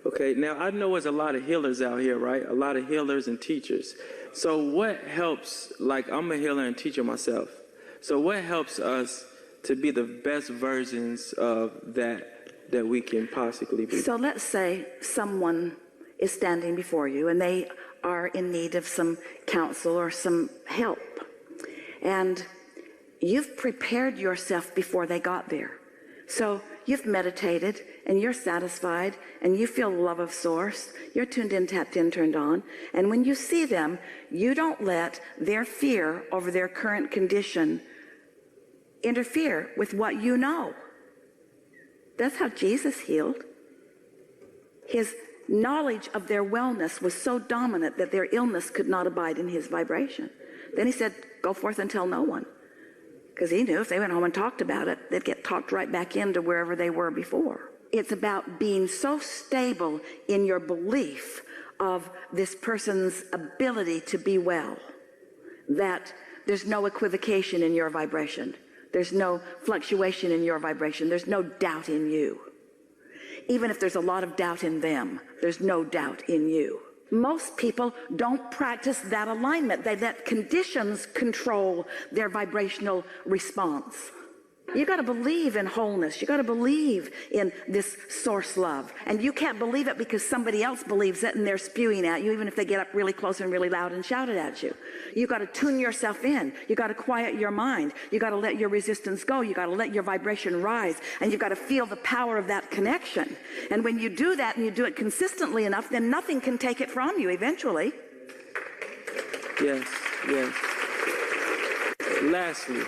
Okay, now I know there's a lot of healers out here, right? A lot of healers and teachers. So what helps, like I'm a healer and teacher myself. So what helps us to be the best versions of that we can possibly be? So let's say someone is standing before you and they are in need of some counsel or some help. And you've prepared yourself before they got there. So you've meditated and you're satisfied and you feel the love of source. You're tuned in, tapped in, turned on. And when you see them, you don't let their fear over their current condition interfere with what you know. That's how Jesus healed. His knowledge of their wellness was so dominant that their illness could not abide in his vibration. Then he said, go forth and tell no one. Because he knew if they went home and talked about it, they'd get talked right back into wherever they were before. It's about being so stable in your belief of this person's ability to be well that there's no equivocation in your vibration. There's no fluctuation in your vibration. There's no doubt in you. Even if there's a lot of doubt in them, there's no doubt in you. Most people don't practice that alignment. They let conditions control their vibrational response. You got to believe in wholeness. You got to believe in this source love. And you can't believe it because somebody else believes it and they're spewing at you, even if they get up really close and really loud and shout it at you. You got to tune yourself in. You got to quiet your mind. You got to let your resistance go. You got to let your vibration rise. And you got to feel the power of that connection. And when you do that and you do it consistently enough, then nothing can take it from you eventually. Yes, yes. Lastly,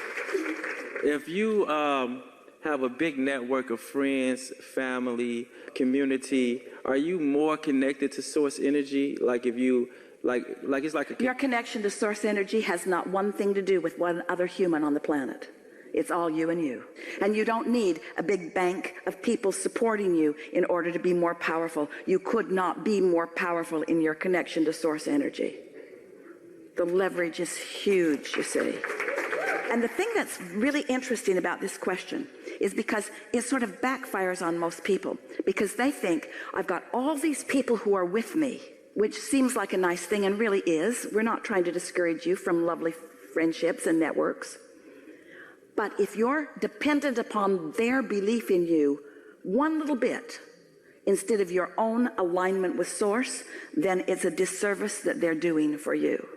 if you have a big network of friends, family, community, are you more connected to source energy? Like if you, like it's like a... Your connection to source energy has not one thing to do with one other human on the planet. It's all you and you. And you don't need a big bank of people supporting you in order to be more powerful. You could not be more powerful in your connection to source energy. The leverage is huge, you see. And the thing that's really interesting about this question is because it sort of backfires on most people, because they think, I've got all these people who are with me, which seems like a nice thing and really is. We're not trying to discourage you from lovely friendships and networks. But if you're dependent upon their belief in you one little bit instead of your own alignment with source, then it's a disservice that they're doing for you.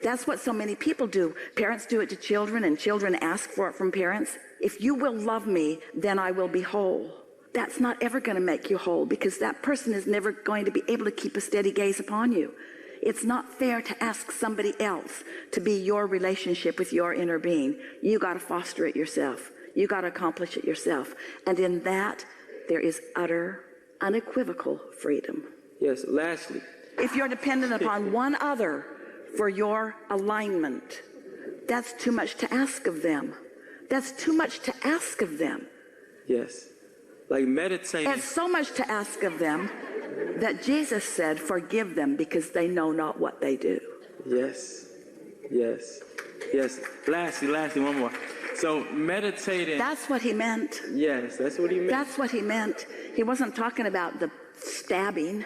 That's what so many people do. Parents do it to children, and children ask for it from parents. If you will love me, then I will be whole. That's not ever going to make you whole, because that person is never going to be able to keep a steady gaze upon you. It's not fair to ask somebody else to be your relationship with your inner being. You got to foster it yourself. You got to accomplish it yourself. And in that, there is utter, unequivocal freedom. Yes, lastly. If you're dependent upon one other for your alignment, that's too much to ask of them. That's too much to ask of them. Yes. Like meditating. It's so much to ask of them that Jesus said, forgive them because they know not what they do. Yes. Yes. Yes. Lastly, one more. So meditating. That's what he meant. Yes, that's what he meant. That's what he meant. He wasn't talking about the stabbing.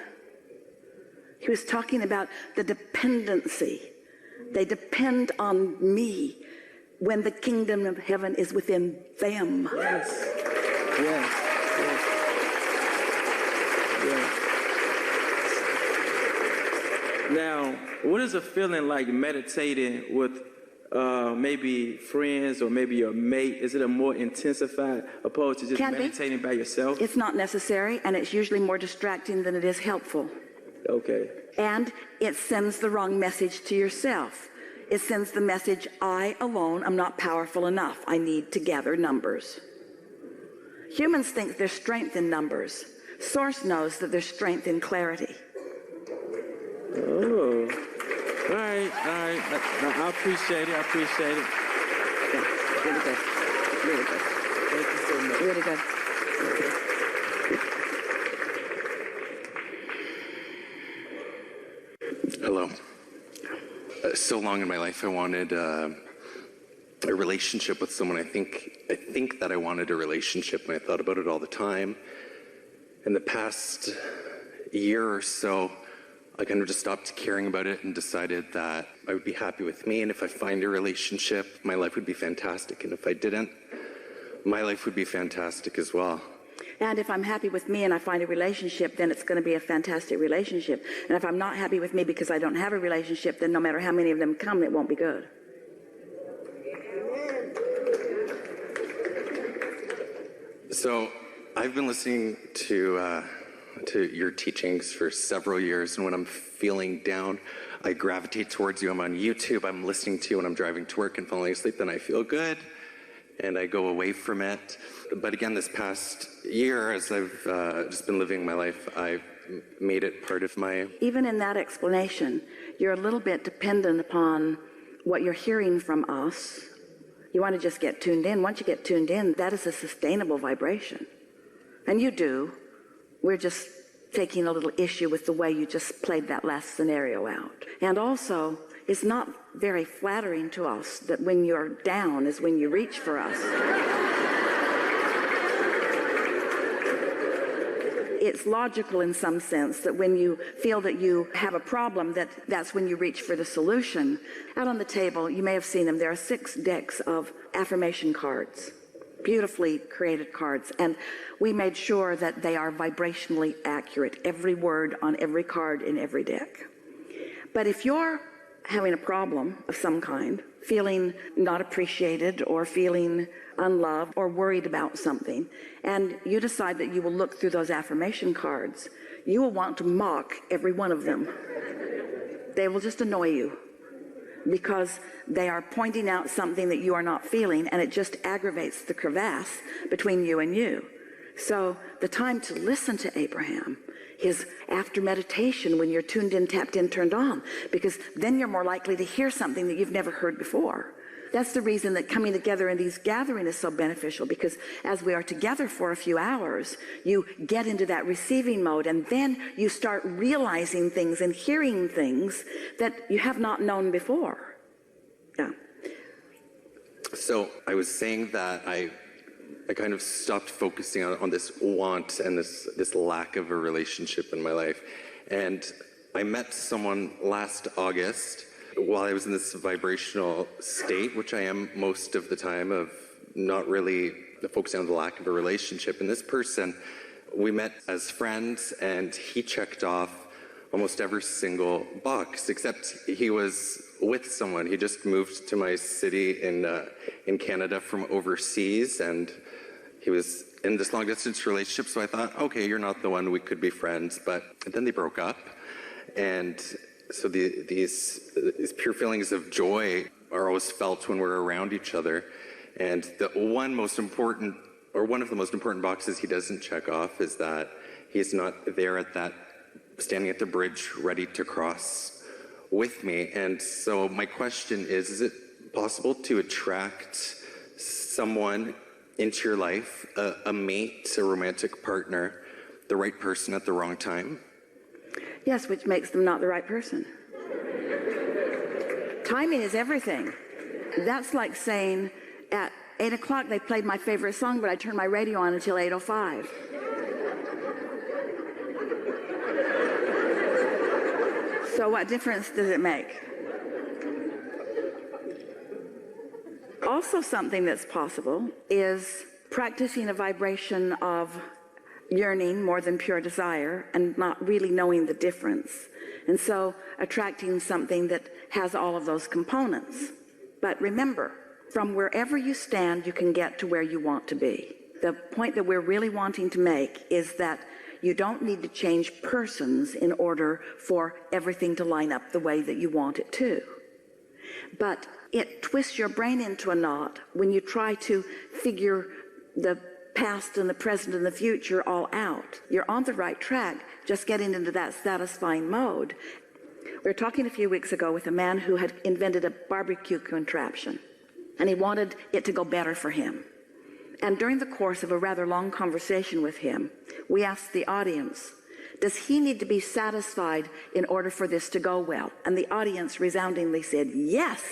He was talking about the dependency. They depend on me when the kingdom of heaven is within them. Yes. Yes. Yes. Yes. Now, what is it feeling like meditating with maybe friends or maybe your mate? Is it a more intensified opposed to just meditating by yourself? It's not necessary, and it's usually more distracting than it is helpful. Okay. And it sends the wrong message to yourself. It sends the message, I alone am not powerful enough. I need to gather numbers. Humans think there's strength in numbers. Source knows that there's strength in clarity. Oh. All right. I appreciate it. Yeah, really good. Really good. Thank you so much. Really good. Hello. So long in my life I wanted a relationship with someone. I think that I wanted a relationship, and I thought about it all the time. in the past year or so, I kind of just stopped caring about it and decided that I would be happy with me. And if I find a relationship, my life would be fantastic. And if I didn't, my life would be fantastic as well. And if I'm happy with me and I find a relationship, then it's going to be a fantastic relationship. And if I'm not happy with me because I don't have a relationship, then no matter how many of them come, it won't be good. So I've been listening to your teachings for several years, and when I'm feeling down, I gravitate towards you. I'm on YouTube, I'm listening to you when I'm driving to work and falling asleep, then I feel good, and I go away from it. But again, this past year, as I've just been living my life, I've made it part of my... Even in that explanation, you're a little bit dependent upon what you're hearing from us. You want to just get tuned in. Once you get tuned in, that is a sustainable vibration. And you do. We're just taking a little issue with the way you just played that last scenario out. And also, it's not very flattering to us that when you're down is when you reach for us. It's logical in some sense that when you feel that you have a problem, that's when you reach for the solution. Out on the table, you may have seen them, there are 6 decks of affirmation cards. Beautifully created cards, and we made sure that they are vibrationally accurate, every word on every card in every deck. But if you're having a problem of some kind, feeling not appreciated or feeling unloved or worried about something, and you decide that you will look through those affirmation cards, you will want to mock every one of them. They will just annoy you, because they are pointing out something that you are not feeling, and it just aggravates the crevasse between you and you. So the time to listen to Abraham is after meditation, when you're tuned in, tapped in, turned on, because then you're more likely to hear something that you've never heard before. That's the reason that coming together in these gatherings is so beneficial, because as we are together for a few hours, you get into that receiving mode, and then you start realizing things and hearing things that you have not known before. Yeah. So I was saying that I kind of stopped focusing on this want and this lack of a relationship in my life. And I met someone last August while I was in this vibrational state, which I am most of the time, of not really focusing on the lack of a relationship. And this person, we met as friends, and he checked off almost every single box, except he was with someone. He just moved to my city in Canada from overseas, and he was in this long-distance relationship, so I thought, okay, you're not the one, we could be friends. But then they broke up, and so these pure feelings of joy are always felt when we're around each other. And one of the most important boxes he doesn't check off is that he's not there standing at the bridge ready to cross with me. And so my question is it possible to attract someone into your life, a mate, a romantic partner, the right person at the wrong time? Yes, which makes them not the right person. Timing is everything. That's like saying at 8 o'clock they played my favorite song, but I turned my radio on until 8:05. So what difference does it make? Also, something that's possible is practicing a vibration of yearning more than pure desire and not really knowing the difference. And so attracting something that has all of those components. But remember, from wherever you stand, you can get to where you want to be. The point that we're really wanting to make is that you don't need to change persons in order for everything to line up the way that you want it to. But it twists your brain into a knot when you try to figure the past and the present and the future all out. You're on the right track, just getting into that satisfying mode. We were talking a few weeks ago with a man who had invented a barbecue contraption, and he wanted it to go better for him. And during the course of a rather long conversation with him, we asked the audience, does he need to be satisfied in order for this to go well? And the audience resoundingly said, yes.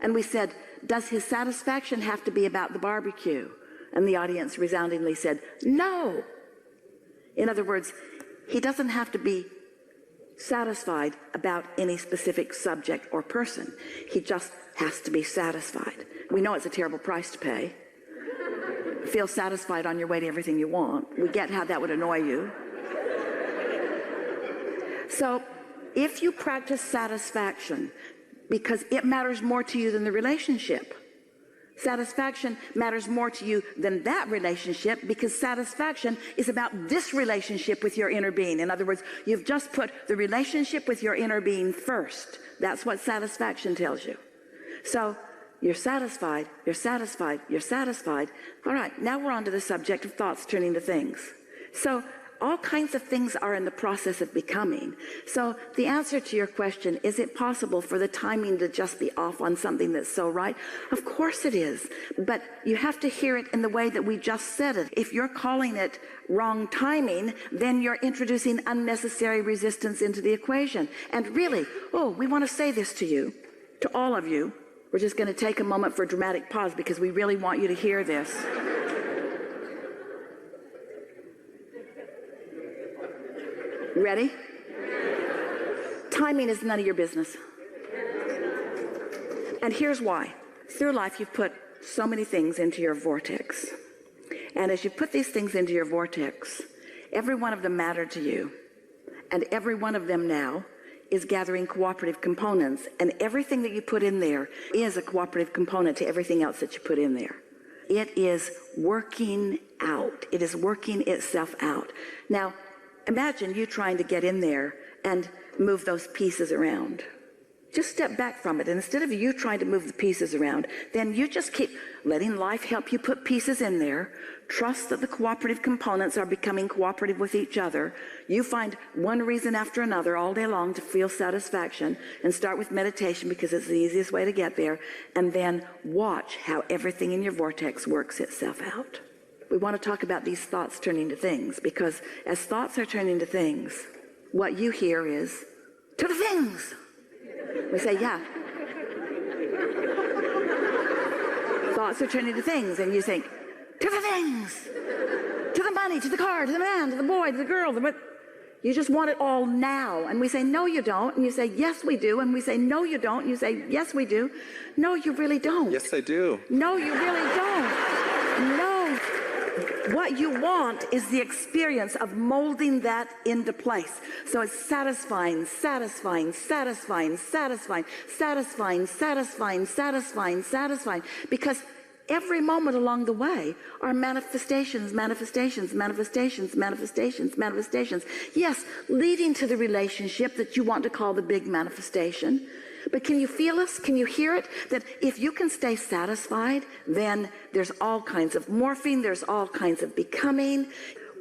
And we said, does his satisfaction have to be about the barbecue? And the audience resoundingly said, no. In other words, he doesn't have to be satisfied about any specific subject or person. He just has to be satisfied. We know it's a terrible price to pay. Feel satisfied on your way to everything you want. We get how that would annoy you. So if you practice satisfaction because it matters more to you than the relationship, satisfaction matters more to you than that relationship because satisfaction is about this relationship with your inner being. In other words, you've just put the relationship with your inner being first. That's what satisfaction tells you. So you're satisfied, you're satisfied, you're satisfied. All right, now we're on to the subject of thoughts turning to things. So all kinds of things are in the process of becoming. So the answer to your question, is it possible for the timing to just be off on something that's so right? Of course it is. But you have to hear it in the way that we just said it. If you're calling it wrong timing, then you're introducing unnecessary resistance into the equation. And really, we want to say this to you, to all of you. We're just going to take a moment for a dramatic pause because we really want you to hear this. Ready? Timing is none of your business. And here's why. Through life, you've put so many things into your vortex. And as you put these things into your vortex, every one of them mattered to you. And every one of them now is gathering cooperative components. And everything that you put in there is a cooperative component to everything else that you put in there. It is working out. It is working itself out. Now, imagine you trying to get in there and move those pieces around. Just step back from it. And instead of you trying to move the pieces around, then you just keep letting life help you put pieces in there. Trust that the cooperative components are becoming cooperative with each other. You find one reason after another all day long to feel satisfaction, and start with meditation because it's the easiest way to get there. And then watch how everything in your vortex works itself out. We want to talk about these thoughts turning to things, because as thoughts are turning to things, what you hear is, to the things. We say, yeah. Thoughts are turning to things, and you think, to the things. To the money, to the car, to the man, to the boy, to the girl. You just want it all now. And we say, no, you don't. And you say, yes, we do. And we say, no, you don't. And you say, yes, we do. No, you really don't. Yes, I do. No, you really don't. No. What you want is the experience of molding that into place. So it's satisfying, satisfying, satisfying, satisfying, satisfying, satisfying, satisfying, satisfying. Because every moment along the way are manifestations, manifestations, manifestations, manifestations, manifestations. Yes, leading to the relationship that you want to call the big manifestation. But can you feel us? Can you hear it? That if you can stay satisfied, then there's all kinds of morphing, there's all kinds of becoming.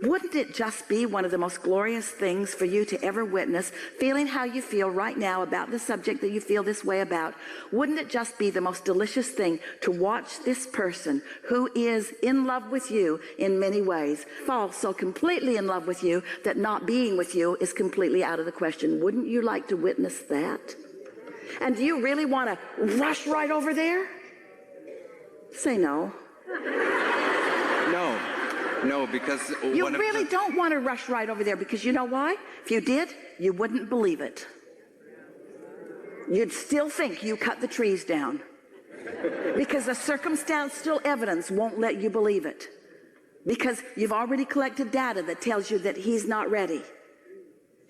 Wouldn't it just be one of the most glorious things for you to ever witness, feeling how you feel right now about the subject that you feel this way about? Wouldn't it just be the most delicious thing to watch this person who is in love with you in many ways fall so completely in love with you that not being with you is completely out of the question? Wouldn't you like to witness that? And do you really want to rush right over there? Say no. No, because you really don't want to rush right over there, because you know why? If you did, you wouldn't believe it. You'd still think you cut the trees down, because the circumstantial evidence won't let you believe it, because you've already collected data that tells you that he's not ready.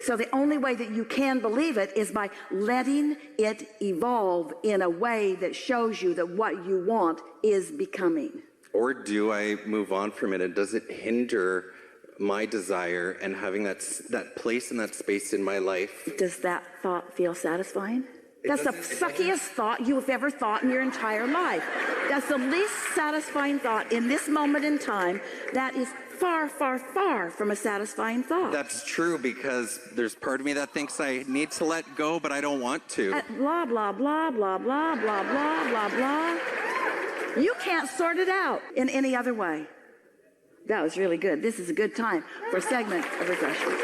So the only way that you can believe it is by letting it evolve in a way that shows you that what you want is becoming. Or do I move on from it, and does it hinder my desire and having that place and that space in my life? Does that thought feel satisfying? That's the suckiest thought you have ever thought in your entire life. That's the least satisfying thought in this moment in time. That is far, far, far from a satisfying thought. That's true, because there's part of me that thinks I need to let go, but I don't want to. Blah, blah, blah, blah, blah, blah, blah, blah, blah. You can't sort it out in any other way. That was really good. This is a good time for a segment of refreshment.